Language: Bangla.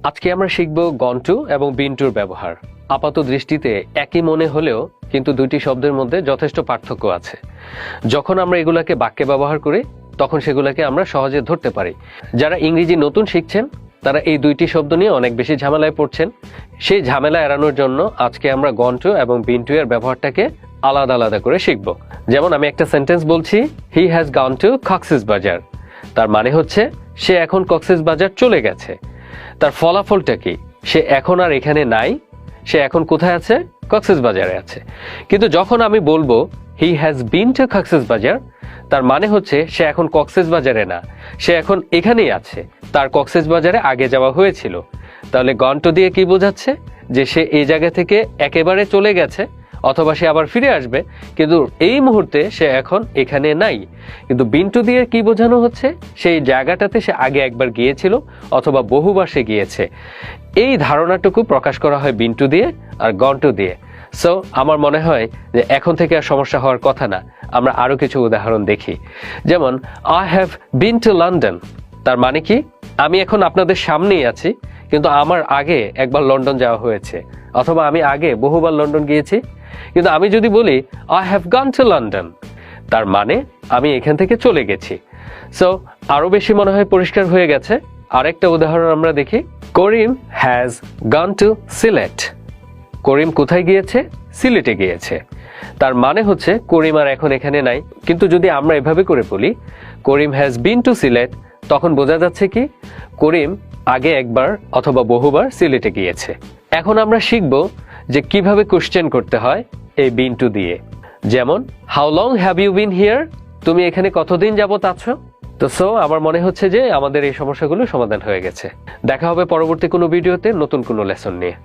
আজকে আমরা শিখব গন টু এবং বিন টুর ব্যবহার। আপাত দৃষ্টিতে একই মনে হলেও কিন্তু দুইটি শব্দের মধ্যে যথেষ্ট পার্থক্য আছে। যখন আমরা এগুলাকে বাক্যে ব্যবহার করি তখন সেগুলোকে আমরা সহজে ধরতে পারি। যারা ইংরেজি নতুন শিখছেন তারা এই দুইটি শব্দ নিয়ে অনেক বেশি ঝামেলায় পড়ছেন। সেই ঝামেলা এড়ানোর জন্য আজকে আমরা গন টু এবং বিন টু এর ব্যবহারটাকে আলাদা আলাদা করে শিখব। যেমন আমি একটা সেন্টেন্স বলছি, he has gone to Cox's Bazar. তার মানে হচ্ছে সে এখন কক্সবাজার চলে গেছে। তার ফলাফলটা কি? সে এখন আর এখানে নাই, সে এখন কোথায় আছে? কক্সবাজারে আছে। কিন্তু যখন আমি বলবো he has been to Cox's Bazar, তার মানে হচ্ছে সে এখন কক্সবাজারে না, সে এখন এখানেই আছে, তার কক্সবাজারে আগে যাওয়া হয়েছিল। তাহলে গন টু দিয়ে কি বোঝাচ্ছে? যে সে এই জায়গা থেকে একেবারে চলে গেছে অথবা সে আবার ফিরে আসবে, কিন্তু এই মুহূর্তে সে এখন এখানে নাই। কিন্তু বিন টু দিয়ে কি বোঝানো হচ্ছে? সেই জায়গাটাতে সে আগে একবার গিয়েছিল অথবা বহুবার সে গিয়েছে। এই ধারণাটুকু প্রকাশ করা হয় বিন টু দিয়ে আর গন টু দিয়ে। সো আমার মনে হয় যে এখন থেকে আর সমস্যা হওয়ার কথা না। আমরা আরো কিছু উদাহরণ দেখি। যেমন I have been to London. তার মানে কি? আমি এখন আপনাদের সামনেই আছি, কিন্তু আমার আগে একবার লন্ডন যাওয়া হয়েছে, অথবা আমি আগে বহুবার লন্ডন গিয়েছি। কিন্তু আমি যদি বলি I have gone to London, তার মানে আমি এখান থেকে চলে গেছি। সো আরো বেশি মনে হয় পরিষ্কার হয়ে গেছে। আরেকটা উদাহরণ আমরা দেখি। করিম হ্যাজ গন টু সিলেট। করিম কোথায় গিয়েছে? সিলেটে গিয়েছে। তার মানে হচ্ছে করিম আর এখন এখানে নাই। কিন্তু যদি আমরা এভাবে করে বলি করিম হ্যাজ বিন টু সিলেট, তখন বোঝা যাচ্ছে কি করিম আগে একবার অথবা বহুবার সিলেটে গিয়েছে। এখন আমরা শিখব যে কিভাবে কোশ্চেন করতে হয় এই বিন টু দিয়ে। যেমন how long have you been here? তুমি এখানে কতদিন যাবত আছো? তো সো আমার মনে হচ্ছে যে আমাদের এই সমস্যাগুলো সমাধান হয়ে গেছে। দেখা হবে পরবর্তী কোনো ভিডিওতে নতুন কোনো লেসন নিয়ে।